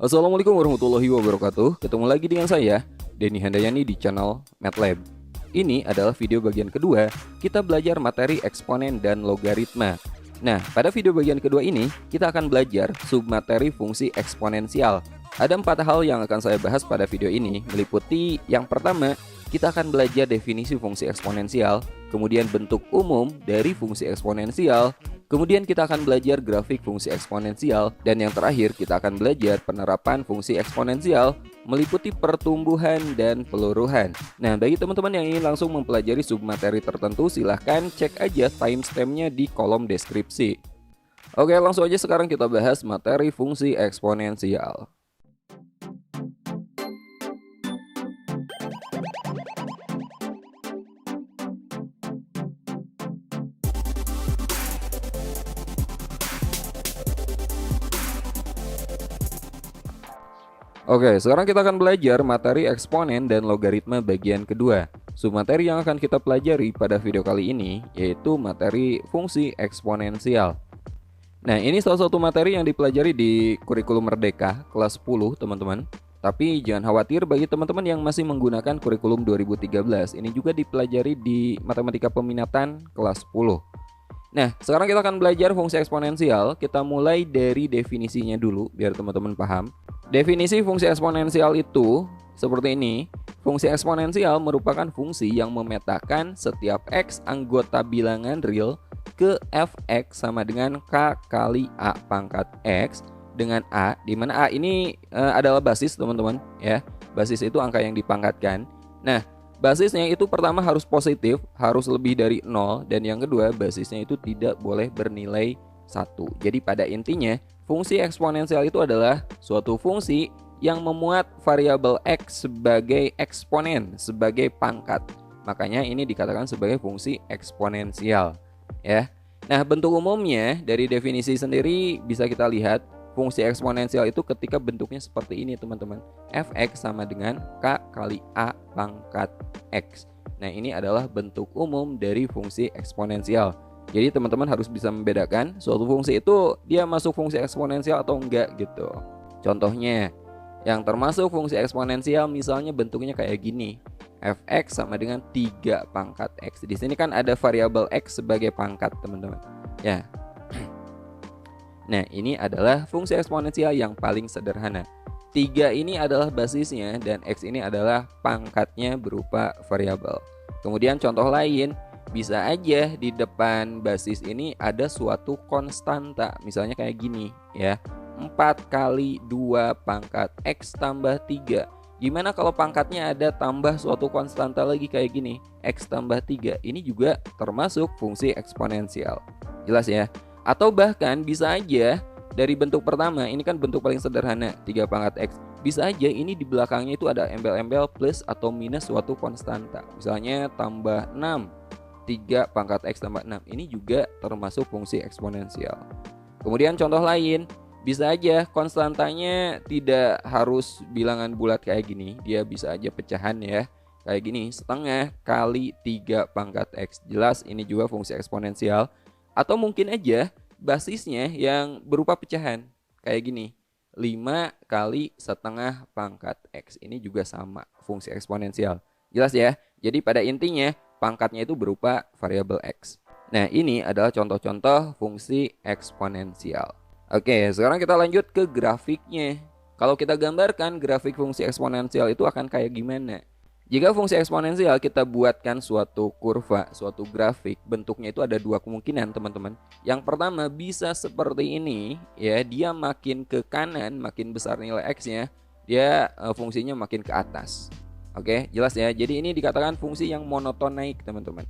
Assalamualaikum warahmatullahi wabarakatuh. Ketemu lagi dengan saya, Denny Handayani di channel MATLAB. Ini adalah video bagian kedua, kita belajar materi eksponen dan logaritma. Nah, pada video bagian kedua ini, kita akan belajar submateri fungsi eksponensial. Ada 4 hal yang akan saya bahas pada video ini, meliputi yang pertama, kita akan belajar definisi fungsi eksponensial, kemudian bentuk umum dari fungsi eksponensial, kemudian kita akan belajar grafik fungsi eksponensial, dan yang terakhir kita akan belajar penerapan fungsi eksponensial meliputi pertumbuhan dan peluruhan. Nah, bagi teman-teman yang ingin langsung mempelajari submateri tertentu, silahkan cek aja timestampnya di kolom deskripsi. Oke, langsung aja sekarang kita bahas materi fungsi eksponensial. Oke, sekarang kita akan belajar materi eksponen dan logaritma bagian kedua. Submateri yang akan kita pelajari pada video kali ini yaitu materi fungsi eksponensial. Nah, ini salah satu materi yang dipelajari di kurikulum Merdeka kelas 10, teman-teman. Tapi jangan khawatir, bagi teman-teman yang masih menggunakan kurikulum 2013, ini juga dipelajari di matematika peminatan kelas 10. Nah, sekarang kita akan belajar fungsi eksponensial. Kita mulai dari definisinya dulu biar teman-teman paham. Definisi fungsi eksponensial itu seperti ini. Fungsi eksponensial merupakan fungsi yang memetakan setiap x anggota bilangan real ke fx sama dengan k kali a pangkat x dengan a, di mana a ini adalah basis, teman-teman, ya. Basis itu angka yang dipangkatkan. Nah, basisnya itu pertama harus positif, harus lebih dari 0, dan yang kedua basisnya itu tidak boleh bernilai 1. Jadi pada intinya fungsi eksponensial itu adalah suatu fungsi yang memuat variabel x sebagai eksponen, sebagai pangkat. Makanya ini dikatakan sebagai fungsi eksponensial, ya. Nah, bentuk umumnya dari definisi sendiri bisa kita lihat. Fungsi eksponensial itu ketika bentuknya seperti ini, teman-teman. Fx sama dengan k kali a pangkat x. Nah, ini adalah bentuk umum dari fungsi eksponensial. Jadi teman-teman harus bisa membedakan suatu fungsi itu dia masuk fungsi eksponensial atau enggak gitu. Contohnya, yang termasuk fungsi eksponensial misalnya bentuknya kayak gini. Fx sama dengan 3 pangkat x. Di sini kan ada variabel x sebagai pangkat, teman-teman. Ya. Nah, ini adalah fungsi eksponensial yang paling sederhana. 3 ini adalah basisnya dan x ini adalah pangkatnya berupa variabel. Kemudian contoh lain, bisa aja di depan basis ini ada suatu konstanta. Misalnya kayak gini, ya. 4 kali 2 pangkat x tambah 3. Gimana kalau pangkatnya ada tambah suatu konstanta lagi kayak gini, x tambah 3. Ini juga termasuk fungsi eksponensial. Jelas ya? Atau bahkan bisa aja dari bentuk pertama, ini kan bentuk paling sederhana, 3 pangkat x. Bisa aja ini di belakangnya itu ada embel-embel plus atau minus suatu konstanta. Misalnya tambah 6, 3 pangkat x tambah 6. Ini juga termasuk fungsi eksponensial. Kemudian contoh lain, bisa aja konstantanya tidak harus bilangan bulat kayak gini. Dia bisa aja pecahan, ya. Kayak gini, setengah kali 3 pangkat x. Jelas ini juga fungsi eksponensial. Atau mungkin aja basisnya yang berupa pecahan kayak gini, 5 kali setengah pangkat x. Ini juga sama fungsi eksponensial. Jelas ya? Jadi pada intinya pangkatnya itu berupa variabel x. Nah, ini adalah contoh-contoh fungsi eksponensial. Oke, sekarang kita lanjut ke grafiknya. Kalau kita gambarkan grafik fungsi eksponensial itu akan kayak gimana? Jika fungsi eksponensial kita buatkan suatu kurva, suatu grafik, bentuknya itu ada 2 kemungkinan, teman-teman. Yang pertama bisa seperti ini, ya, dia makin ke kanan, makin besar nilai x-nya, dia fungsinya makin ke atas. Oke, jelas ya. Jadi ini dikatakan fungsi yang monoton naik, teman-teman.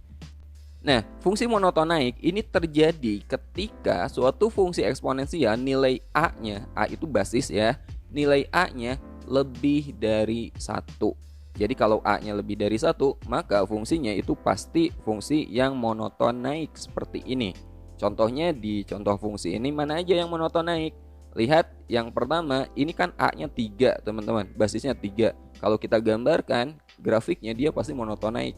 Nah, fungsi monoton naik ini terjadi ketika suatu fungsi eksponensial nilai a-nya, a itu basis ya, nilai a-nya lebih dari 1. Jadi kalau a-nya lebih dari 1, maka fungsinya itu pasti fungsi yang monoton naik seperti ini. Contohnya di contoh fungsi ini mana aja yang monoton naik? Lihat yang pertama, ini kan a-nya 3, teman-teman. Basisnya 3. Kalau kita gambarkan grafiknya dia pasti monoton naik.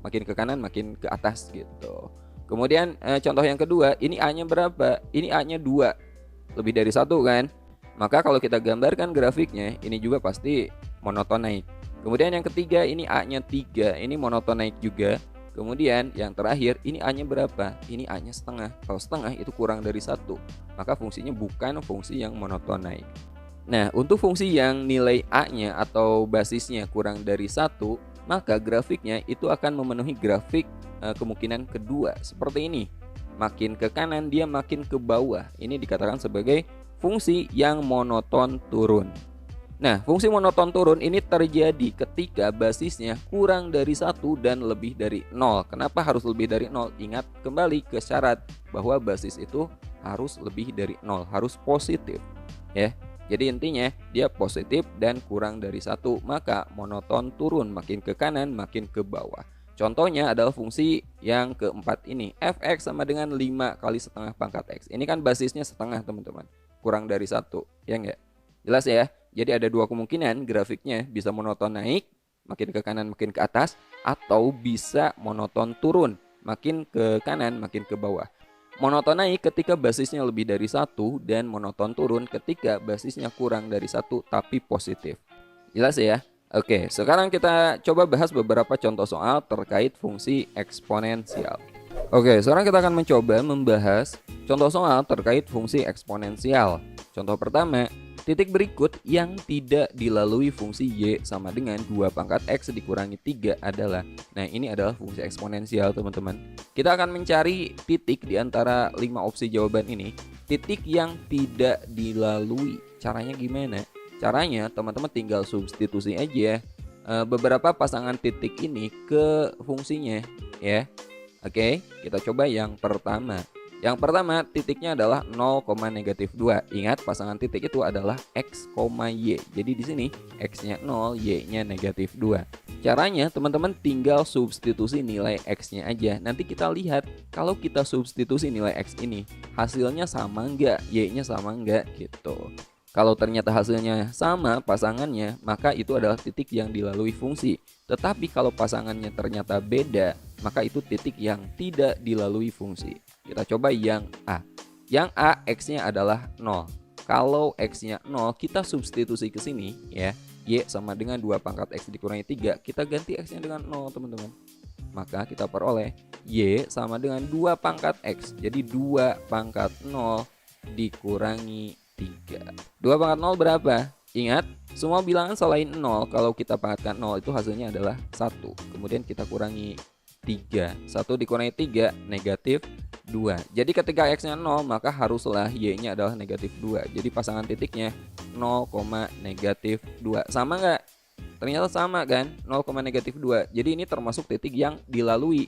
Makin ke kanan makin ke atas gitu. Kemudian contoh yang kedua, ini a-nya berapa? Ini a-nya 2. Lebih dari 1 kan? Maka kalau kita gambarkan grafiknya, ini juga pasti monoton naik. Kemudian yang ketiga, ini A-nya 3, ini monoton naik juga. Kemudian yang terakhir, ini A-nya berapa? Ini A-nya setengah. Kalau setengah itu kurang dari 1, maka fungsinya bukan fungsi yang monoton naik. Nah, untuk fungsi yang nilai A-nya atau basisnya kurang dari 1, maka grafiknya itu akan memenuhi grafik kemungkinan kedua seperti ini. Makin ke kanan dia makin ke bawah. Ini dikatakan sebagai fungsi yang monoton turun. Nah, fungsi monoton turun ini terjadi ketika basisnya kurang dari 1 dan lebih dari 0. Kenapa harus lebih dari 0? Ingat kembali ke syarat bahwa basis itu harus lebih dari 0, harus positif ya. Jadi intinya dia positif dan kurang dari 1, maka monoton turun, makin ke kanan makin ke bawah. Contohnya adalah fungsi yang keempat ini, fx sama dengan 5 kali setengah pangkat x. Ini kan basisnya setengah teman-teman, kurang dari 1, ya enggak? Jelas ya? Jadi ada dua kemungkinan, grafiknya bisa monoton naik, makin ke kanan makin ke atas, atau bisa monoton turun, makin ke kanan makin ke bawah. Monoton naik ketika basisnya lebih dari 1 dan monoton turun ketika basisnya kurang dari 1 tapi positif. Jelas ya? Oke, sekarang kita coba bahas beberapa contoh soal terkait fungsi eksponensial. Oke, sekarang kita akan mencoba membahas contoh soal terkait fungsi eksponensial. Contoh pertama, titik berikut yang tidak dilalui fungsi y sama dengan 2 pangkat x dikurangi 3 adalah. Nah, ini adalah fungsi eksponensial teman-teman. Kita akan mencari titik di antara 5 opsi jawaban ini, titik yang tidak dilalui. Caranya gimana? Caranya teman-teman tinggal substitusi aja beberapa pasangan titik ini ke fungsinya ya. Oke, kita coba yang pertama. Yang pertama titiknya adalah 0, -2. Ingat pasangan titik itu adalah x, y. Jadi di sini x-nya 0, y-nya -2. Caranya teman-teman tinggal substitusi nilai x-nya aja. Nanti kita lihat kalau kita substitusi nilai x ini hasilnya sama enggak, y-nya sama enggak gitu. Kalau ternyata hasilnya sama pasangannya, maka itu adalah titik yang dilalui fungsi. Tetapi kalau pasangannya ternyata beda, maka itu titik yang tidak dilalui fungsi. Kita coba yang A. Yang A x-nya adalah 0. Kalau x-nya 0, kita substitusi ke sini ya. Y sama dengan 2 pangkat x dikurangi 3, kita ganti x-nya dengan 0 teman-teman. Maka kita peroleh y sama dengan 2 pangkat x. Jadi 2 pangkat 0 dikurangi 3. 2 pangkat 0 berapa? Ingat, semua bilangan selain 0 kalau kita pangkatkan 0 itu hasilnya adalah 1. Kemudian kita kurangi 3. 1 dikurangi 3 -2. Jadi ketika x-nya 0 maka haruslah y-nya adalah -2. Jadi pasangan titiknya 0, -2. Sama nggak? Ternyata sama kan? 0, -2. Jadi ini termasuk titik yang dilalui.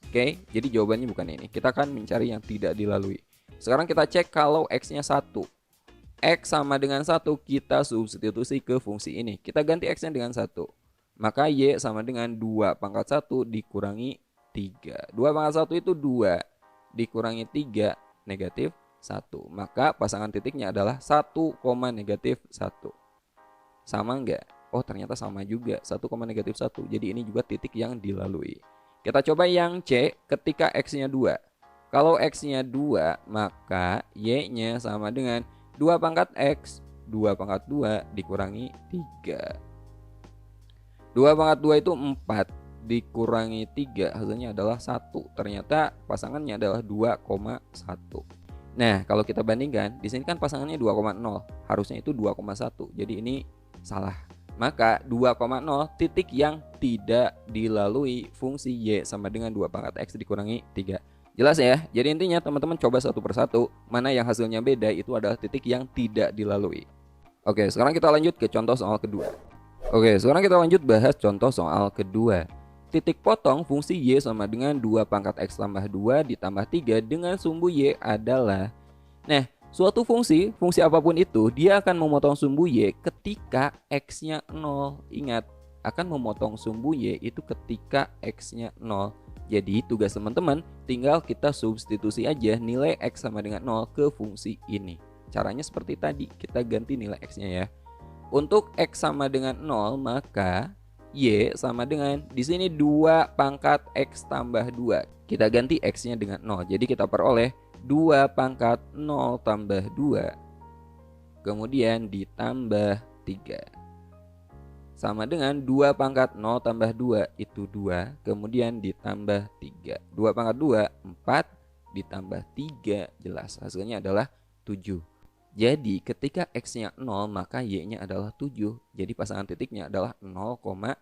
Oke, jadi jawabannya bukan ini. Kita akan mencari yang tidak dilalui. Sekarang kita cek kalau x-nya 1. X sama dengan 1, kita substitusi ke fungsi ini. Kita ganti x-nya dengan 1. Maka y sama dengan 2 pangkat 1 dikurangi 3. 2 pangkat 1 itu 2. Dikurangi 3 -1. Maka pasangan titiknya adalah 1, -1. Sama enggak? Oh ternyata sama juga, 1, -1. Jadi ini juga titik yang dilalui. Kita coba yang C ketika x-nya 2. Kalau x-nya 2, maka y-nya sama dengan 2 pangkat x, 2 pangkat 2 dikurangi 3. 2 pangkat 2 itu 4, dikurangi 3 hasilnya adalah 1. Ternyata pasangannya adalah 2,1. Nah, kalau kita bandingkan, di sini kan pasangannya 2,0, harusnya itu 2,1. Jadi ini salah. Maka 2,0 titik yang tidak dilalui fungsi y sama dengan 2 pangkat x dikurangi 3. Jelas ya? Jadi intinya teman-teman coba satu persatu, mana yang hasilnya beda itu adalah titik yang tidak dilalui. Oke, sekarang kita lanjut ke contoh soal kedua. Oke, sekarang kita lanjut bahas contoh soal kedua. Titik potong fungsi y sama dengan 2 pangkat x tambah 2 ditambah 3 dengan sumbu y adalah. Nah, suatu fungsi apapun itu, dia akan memotong sumbu y ketika x-nya 0. Ingat, akan memotong sumbu y itu ketika x-nya 0. Jadi tugas teman-teman tinggal kita substitusi aja nilai x sama dengan 0 ke fungsi ini. Caranya seperti tadi, kita ganti nilai x-nya ya. Untuk x sama dengan 0 maka y sama dengan di sini 2 pangkat x tambah 2. Kita ganti x-nya dengan 0. Jadi kita peroleh 2 pangkat 0 tambah 2 kemudian ditambah 3. Sama dengan 2 pangkat 0 tambah 2 itu 2, kemudian ditambah 3. 2 pangkat 2, 4, ditambah 3, jelas hasilnya adalah 7. Jadi ketika X-nya 0 maka Y-nya adalah 7. Jadi pasangan titiknya adalah 0,7.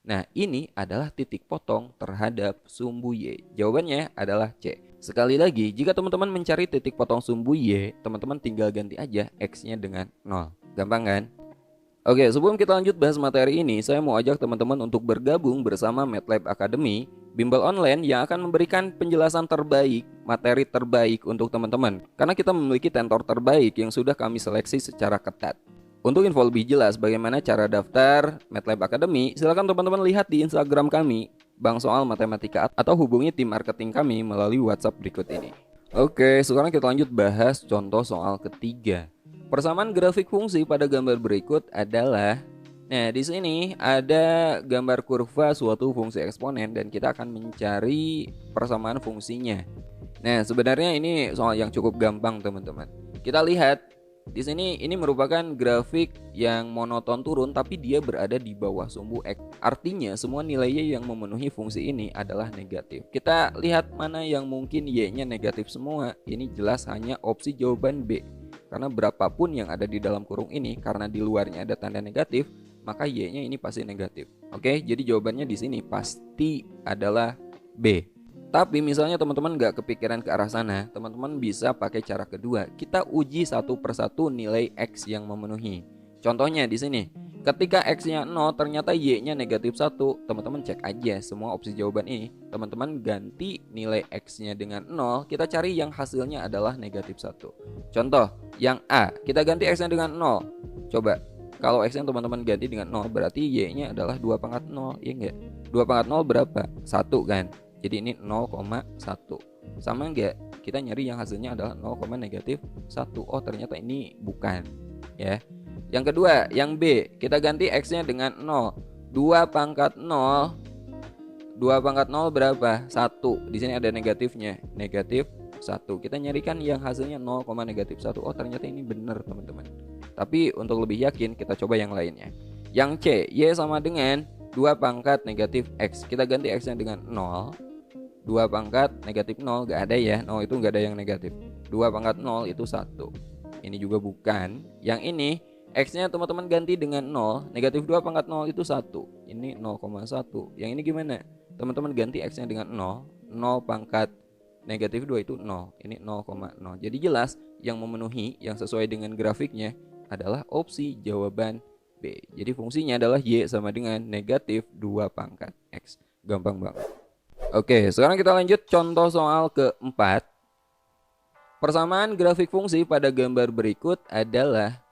Nah ini adalah titik potong terhadap sumbu Y. Jawabannya adalah C. Sekali lagi, jika teman-teman mencari titik potong sumbu Y, teman-teman tinggal ganti aja X-nya dengan 0. Gampang kan? Oke, sebelum kita lanjut bahas materi ini, saya mau ajak teman-teman untuk bergabung bersama MATLAB Academy, bimbel online yang akan memberikan penjelasan terbaik, materi terbaik untuk teman-teman. Karena kita memiliki tentor terbaik yang sudah kami seleksi secara ketat. Untuk info lebih jelas bagaimana cara daftar MATLAB Academy, silakan teman-teman lihat di Instagram kami, Bang Soal Matematika, atau hubungi tim marketing kami melalui WhatsApp berikut ini. Oke, sekarang kita lanjut bahas contoh soal ketiga. Persamaan grafik fungsi pada gambar berikut adalah, nah di sini ada gambar kurva suatu fungsi eksponen dan kita akan mencari persamaan fungsinya. Nah sebenarnya ini soal yang cukup gampang teman-teman. Kita lihat di sini ini merupakan grafik yang monoton turun tapi dia berada di bawah sumbu X. Artinya semua nilai-Y yang memenuhi fungsi ini adalah negatif. Kita lihat mana yang mungkin Y-nya negatif semua. Ini jelas hanya opsi jawaban B. Karena berapapun yang ada di dalam kurung ini, karena di luarnya ada tanda negatif, maka Y-nya ini pasti negatif. Oke, jadi jawabannya di sini pasti adalah B. Tapi misalnya teman-teman nggak kepikiran ke arah sana, teman-teman bisa pakai cara kedua. Kita uji satu persatu nilai X yang memenuhi. Contohnya di sini, ketika X-nya 0 ternyata Y-nya negatif 1, teman-teman cek aja semua opsi jawaban ini. Teman-teman ganti nilai X-nya dengan 0, kita cari yang hasilnya adalah negatif 1. Contoh, yang A, kita ganti X-nya dengan 0. Coba, kalau X-nya teman-teman ganti dengan 0, berarti Y-nya adalah 2 pangkat 0, iya enggak? 2 pangkat 0 berapa? 1 kan? Jadi ini 0,1. Sama enggak? Kita nyari yang hasilnya adalah 0, negatif 1. Oh ternyata ini bukan, ya. Yang kedua, yang B, kita ganti X-nya dengan 0. 2 pangkat 0. 2 pangkat 0 berapa? 1. Di sini ada negatifnya, negatif 1. Kita nyarikan yang hasilnya 0, negatif 1. Oh ternyata ini benar teman-teman. Tapi untuk lebih yakin kita coba yang lainnya. Yang C, Y sama dengan 2 pangkat negatif X. Kita ganti X-nya dengan 0. 2 pangkat negatif 0 gak ada ya. 0 itu gak ada yang negatif. 2 pangkat 0 itu 1. Ini juga bukan. Yang ini X-nya teman-teman ganti dengan 0. Negatif 2 pangkat 0 itu 1. Ini 0,1. Yang ini gimana? Teman-teman ganti X-nya dengan 0. 0 pangkat negatif 2 itu 0. Ini 0,0. Jadi jelas yang memenuhi, yang sesuai dengan grafiknya adalah opsi jawaban B. Jadi fungsinya adalah Y sama dengan negatif 2 pangkat X. Gampang banget. Oke, sekarang kita lanjut contoh soal keempat. Persamaan grafik fungsi pada gambar berikut adalah,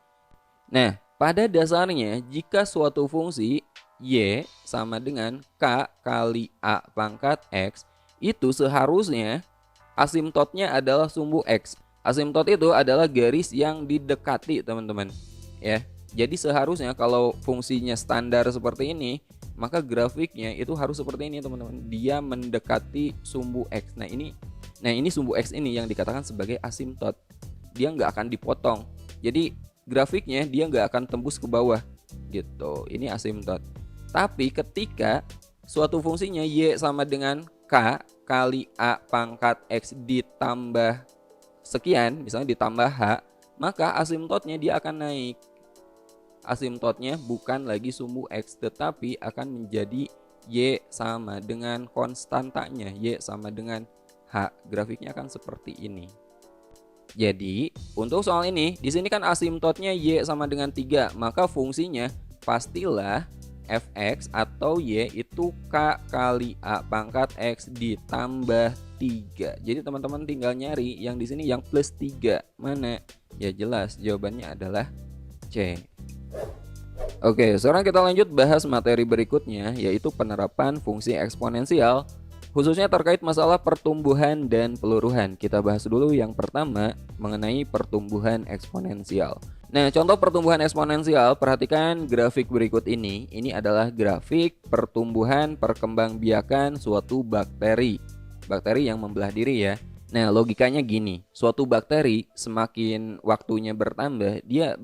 nah, pada dasarnya jika suatu fungsi Y sama dengan K kali A pangkat X, itu seharusnya asimtotnya adalah sumbu X. Asimtot itu adalah garis yang didekati teman-teman, ya. Jadi seharusnya kalau fungsinya standar seperti ini, maka grafiknya itu harus seperti ini teman-teman. Dia mendekati sumbu X. Nah ini sumbu X ini yang dikatakan sebagai asimtot. Dia nggak akan dipotong. Jadi grafiknya dia nggak akan tembus ke bawah gitu. Ini asimtot. Tapi ketika suatu fungsinya Y sama dengan K kali A pangkat X ditambah sekian, misalnya ditambah H, maka asimtotnya dia akan naik. Asimtotnya bukan lagi sumbu X, tetapi akan menjadi Y sama dengan konstantanya, Y sama dengan H. Grafiknya akan seperti ini. Jadi untuk soal ini, di sini kan asimtotnya Y sama dengan 3, maka fungsinya pastilah Fx atau Y itu K kali A pangkat X ditambah 3. Jadi teman-teman tinggal nyari yang di sini yang plus 3. Mana? Ya jelas jawabannya adalah C. Oke, sekarang kita lanjut bahas materi berikutnya, yaitu penerapan fungsi eksponensial, khususnya terkait masalah pertumbuhan dan peluruhan. Kita bahas dulu yang pertama mengenai pertumbuhan eksponensial. Nah, contoh pertumbuhan eksponensial, perhatikan grafik berikut ini. Ini adalah grafik pertumbuhan perkembangbiakan suatu bakteri. Bakteri yang membelah diri ya. Nah, logikanya gini, suatu bakteri semakin waktunya bertambah, dia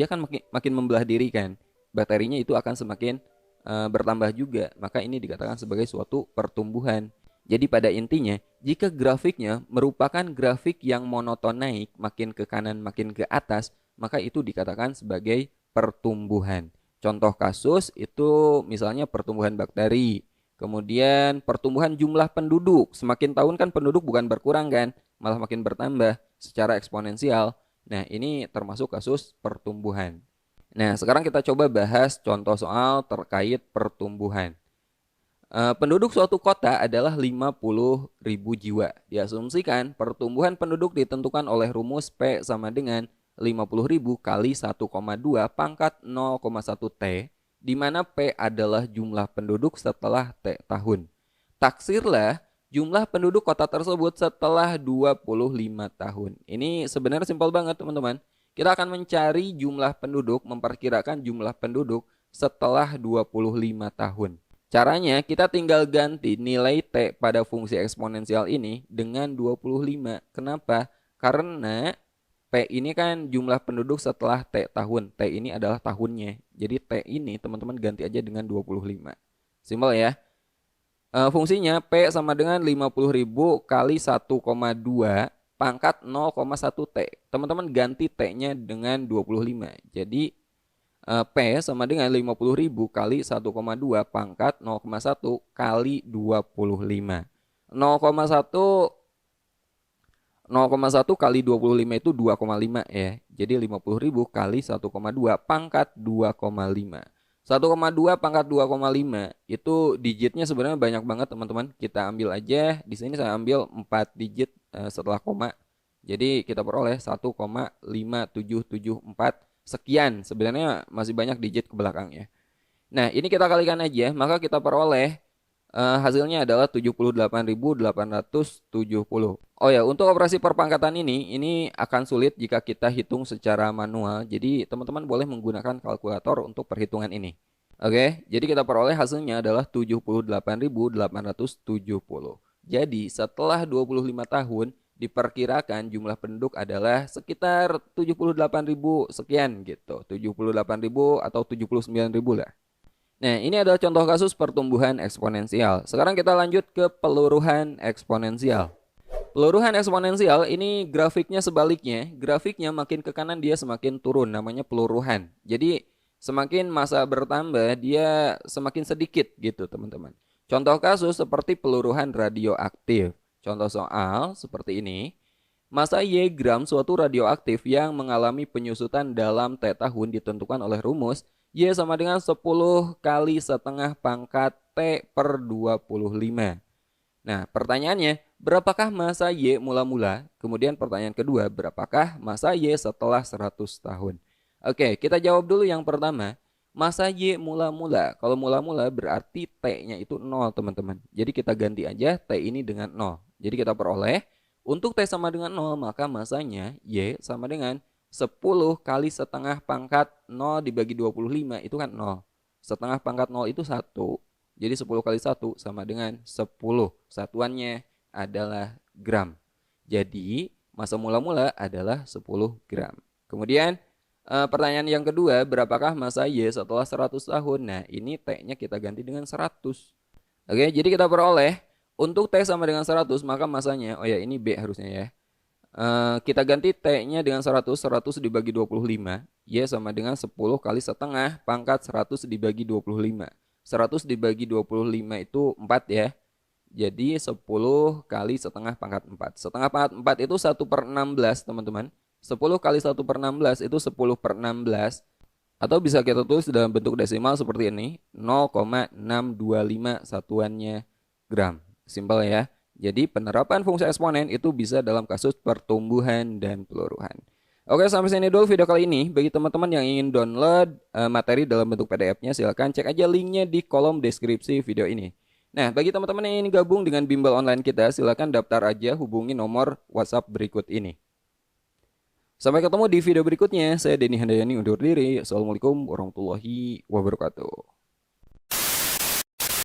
kan makin membelah diri kan. Bakterinya itu akan semakin bertambah juga. Maka ini dikatakan sebagai suatu pertumbuhan. Jadi pada intinya, jika grafiknya merupakan grafik yang monoton naik, makin ke kanan makin ke atas, maka itu dikatakan sebagai pertumbuhan. Contoh kasus itu misalnya pertumbuhan bakteri. Kemudian pertumbuhan jumlah penduduk, semakin tahun kan penduduk bukan berkurang kan, malah makin bertambah secara eksponensial. Nah, ini termasuk kasus pertumbuhan. Nah, sekarang kita coba bahas contoh soal terkait pertumbuhan. Penduduk suatu kota adalah 50.000 jiwa. Diasumsikan pertumbuhan penduduk ditentukan oleh rumus P sama dengan 50.000 kali 1,2 pangkat 0,1 T, di mana P adalah jumlah penduduk setelah T tahun. Taksirlah jumlah penduduk kota tersebut setelah 25 tahun. Ini sebenarnya simpel banget teman-teman. Kita akan mencari jumlah penduduk, memperkirakan jumlah penduduk setelah 25 tahun. Caranya kita tinggal ganti nilai T pada fungsi eksponensial ini dengan 25. Kenapa? Karena P ini kan jumlah penduduk setelah T tahun. T ini adalah tahunnya. Jadi T ini teman-teman ganti aja dengan 25. Simpel ya. Fungsinya P sama dengan 50.000 kali 1,2 pangkat 0,1 T. Teman-teman ganti T-nya dengan 25. Jadi P sama dengan 50.000 kali 1,2 pangkat 0,1 kali 25. 0,1 kali 25 itu 2,5 ya. Jadi 50.000 kali 1,2 pangkat 2,5. 1,2 pangkat 2,5 itu digitnya sebenarnya banyak banget teman-teman. Kita ambil aja, di sini saya ambil 4 digit setelah koma. Jadi kita peroleh 1,5774 sekian, sebenarnya masih banyak digit ke belakangnya. Nah, ini kita kalikan aja, maka kita peroleh hasilnya adalah 78.870. Oh ya, untuk operasi perpangkatan ini akan sulit jika kita hitung secara manual. Jadi, teman-teman boleh menggunakan kalkulator untuk perhitungan ini. Oke, jadi kita peroleh hasilnya adalah 78.870. Jadi, setelah 25 tahun, diperkirakan jumlah penduduk adalah sekitar 78.000 sekian gitu. 78.000 atau 79.000 lah. Nah, ini adalah contoh kasus pertumbuhan eksponensial. Sekarang kita lanjut ke peluruhan eksponensial. Peluruhan eksponensial ini grafiknya sebaliknya. Grafiknya makin ke kanan dia semakin turun, namanya peluruhan. Jadi semakin masa bertambah dia semakin sedikit gitu teman-teman. Contoh kasus seperti peluruhan radioaktif. Contoh soal seperti ini. Massa Y gram suatu radioaktif yang mengalami penyusutan dalam T tahun ditentukan oleh rumus Y sama dengan 10 kali setengah pangkat T per 25. Nah, pertanyaannya, berapakah massa Y mula-mula? Kemudian pertanyaan kedua, berapakah massa Y setelah 100 tahun? Oke, kita jawab dulu yang pertama. Massa Y mula-mula. Kalau mula-mula berarti T-nya itu 0 teman-teman. Jadi kita ganti aja T ini dengan 0. Jadi kita peroleh untuk T sama dengan 0 maka massanya Y sama dengan 10 kali setengah pangkat 0 dibagi 25 itu kan 0. Setengah pangkat 0 itu 1. Jadi 10 kali 1 sama dengan 10. Satuannya adalah gram. Jadi massa mula-mula adalah 10 gram. Kemudian pertanyaan yang kedua, berapakah massa Y setelah 100 tahun? Nah, ini T-nya kita ganti dengan 100. Oke, jadi kita peroleh untuk T sama dengan 100, maka massanya, oh ya ini B harusnya ya. Kita ganti T-nya dengan 100, 100 dibagi 25. Y sama dengan 10 kali setengah pangkat 100 dibagi 25. 100 dibagi 25 itu 4 ya. Jadi 10 kali setengah pangkat 4. Setengah pangkat 4 itu 1 per 16 teman-teman. 10 kali 1 per 16 itu 10 per 16. Atau bisa kita tulis dalam bentuk desimal seperti ini. 0,625 satuannya gram. Simpel ya. Jadi penerapan fungsi eksponen itu bisa dalam kasus pertumbuhan dan peluruhan. Oke, sampai sini dulu video kali ini. Bagi teman-teman yang ingin download materi dalam bentuk PDF-nya, silahkan cek aja linknya di kolom deskripsi video ini. Nah, bagi teman-teman yang ingin gabung dengan bimbel online kita, silahkan daftar aja, hubungi nomor WhatsApp berikut ini. Sampai ketemu di video berikutnya. Saya Denny Handayani undur diri. Assalamualaikum warahmatullahi wabarakatuh.